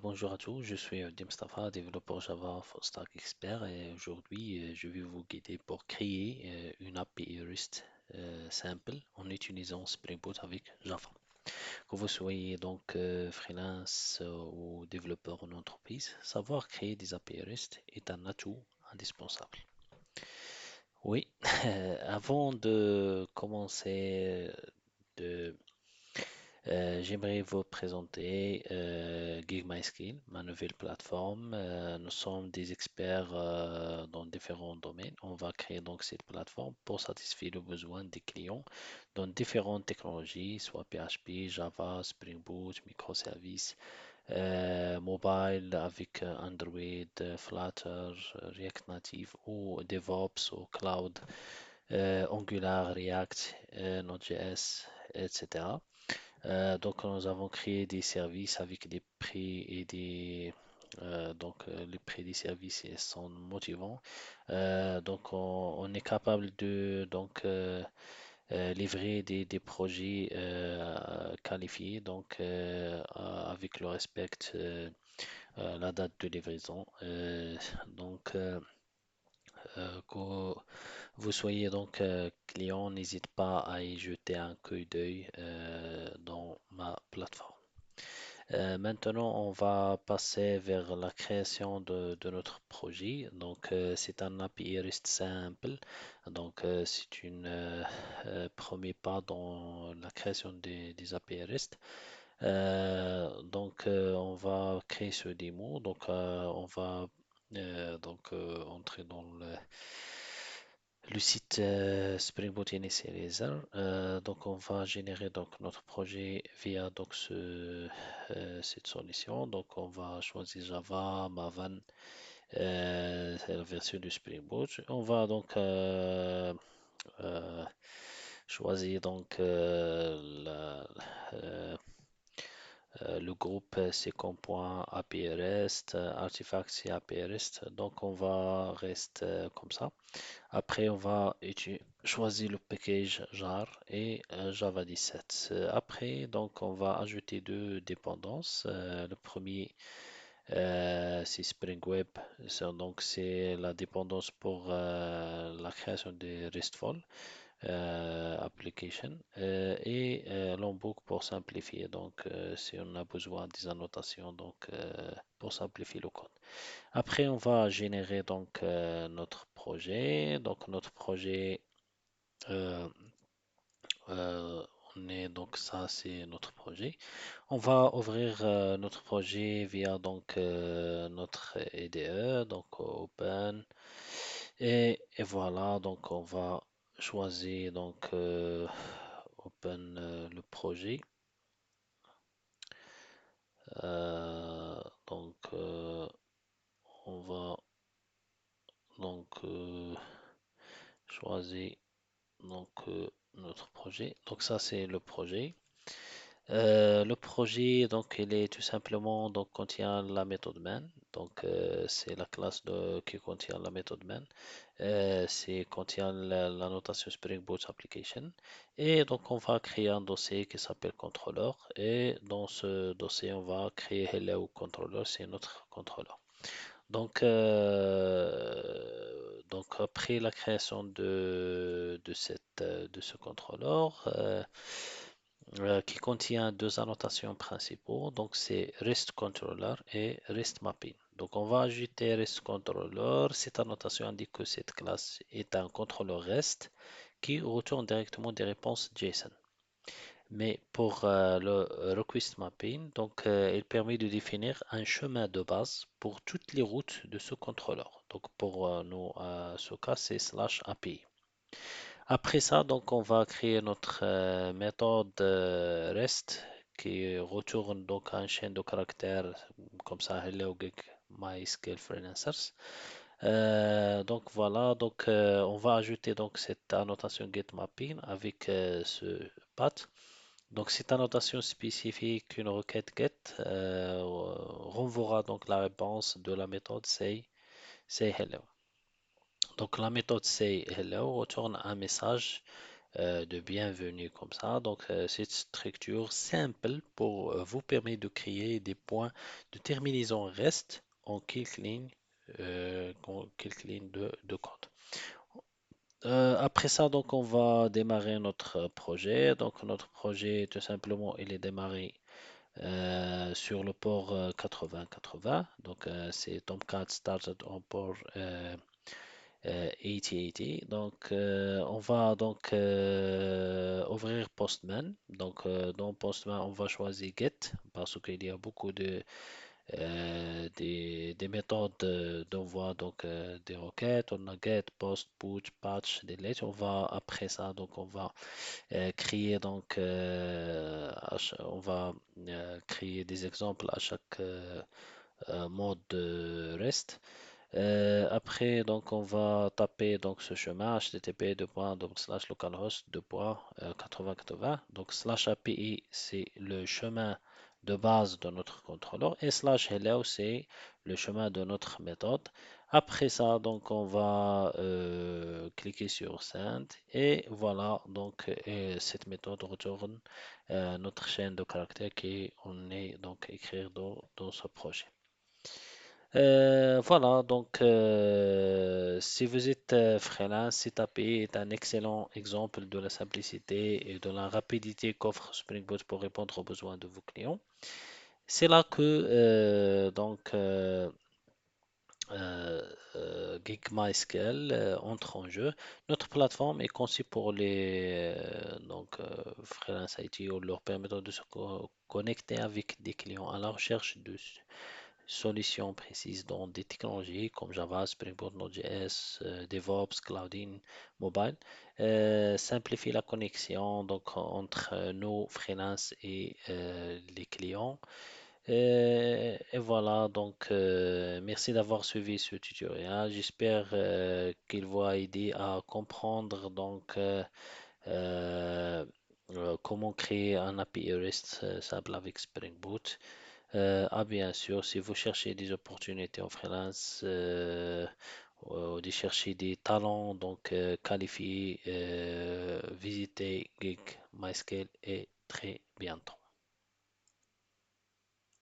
Bonjour à tous, je suis Mustafa, développeur Java Full Stack Expert et aujourd'hui je vais vous guider pour créer une API REST simple en utilisant Spring Boot avec Java. Que vous soyez donc freelance ou développeur en entreprise, savoir créer des API REST est un atout indispensable. Oui, avant de commencer de j'aimerais vous présenter Gig My Skill, ma nouvelle plateforme. Nous sommes des experts dans différents domaines. On va créer donc cette plateforme pour satisfaire le besoin des clients dans différentes technologies, soit PHP, Java, Spring Boot, microservices, mobile avec Android, Flutter, React Native ou DevOps ou Cloud, Angular, React, Node.js, etc. Donc, nous avons créé des services avec des prix et les prix des services sont motivants. Donc, on est capable de livrer des projets qualifiés, avec le respect la date de livraison. Que vous soyez donc client, n'hésite pas à y jeter un coup d'œil dans ma plateforme. Maintenant, on va passer vers la création de notre projet. Donc, c'est un API REST simple. Donc, c'est une premier pas dans la création des API REST. On va créer ce démo. On va entrer dans le site Spring Boot Initializer. On va générer donc notre projet via cette solution. Donc, on va choisir Java, Maven, c'est la version du Spring Boot. On va euh, choisir euh, le groupe c'est comme point API REST, artifact c'est API REST. Donc, on va rester comme ça. Après, on va choisir le package jar et Java 17. Après, donc, on va ajouter deux dépendances. Le premier, c'est Spring Web. C'est la dépendance pour la création des RESTful application et Lombok pour simplifier. Si on a besoin des annotations, pour simplifier le code. Après, on va générer notre projet. Donc, notre projet, euh, euh, ça, c'est notre projet. On va ouvrir notre projet via notre IDE, donc Open. Et voilà, donc on va choisir Open le projet. Euh, donc, euh, on va donc choisir notre projet. Donc ça c'est le projet. Le projet il est tout simplement contient la méthode main. C'est la classe qui contient la méthode main. C'est contient la notation Spring Boot Application. Et donc on va créer un dossier qui s'appelle controller. Et dans ce dossier on va créer Hello Controller, c'est notre contrôleur. Après la création de ce contrôleur qui contient deux annotations principaux, donc c'est REST Controller et REST Mapping. Donc on va ajouter REST Controller. Cette annotation indique que cette classe est un contrôleur REST qui retourne directement des réponses JSON. Mais pour le request mapping, il permet de définir un chemin de base pour toutes les routes de ce contrôleur. Donc pour nous, ce cas, c'est slash API. Après ça, on va créer notre méthode REST qui retourne un chaîne de caractères comme ça, Hello Gig MySQL Freelancers. Voilà, on va ajouter cette annotation get mapping avec ce path. Donc, cette annotation spécifique qu'une requête get renverra la réponse de la méthode say hello. Donc, la méthode say hello retourne un message de bienvenue comme ça. Donc, cette structure simple pour vous permet de créer des points de terminaison REST en quelques lignes de code. Après ça, donc, on va démarrer notre projet. Donc, notre projet, tout simplement, il est démarré sur le port 8080. Donc, c'est Tomcat started on port 8080. Donc, on va donc ouvrir Postman. Donc, dans Postman, on va choisir Get parce qu'il y a beaucoup des méthodes d'envoi, donc des requêtes. On a Get, Post, Push, Patch, Delete. On va après ça, donc on va créer donc on va créer des exemples à chaque mode de REST. Après, donc, on va taper donc ce chemin http localhost 8080. Donc, slash API, c'est le chemin de base de notre contrôleur et slash hello, c'est le chemin de notre méthode. Après ça, donc, on va cliquer sur Send et voilà, donc, cette méthode retourne notre chaîne de caractères qu'on est donc écrire dans ce projet. Voilà, donc si vous êtes freelance, CTAP est un excellent exemple de la simplicité et de la rapidité qu'offre Spring Boot pour répondre aux besoins de vos clients. C'est là que euh, Gig MySQL entre en jeu. Notre plateforme est conçue pour les freelance IT ou leur permettant de se connecter avec des clients à la recherche de solutions précises dans des technologies comme Java, Spring Boot, Node.js, DevOps, Cloudin, Mobile, simplifie la connexion donc entre nos freelances et les clients. Et voilà, donc merci d'avoir suivi ce tutoriel. J'espère qu'il va aider à comprendre euh, comment créer un API REST simple avec Spring Boot. Bien sûr, si vous cherchez des opportunités en freelance, de chercher des talents donc qualifiés, visitez Gig MySQL et très bientôt.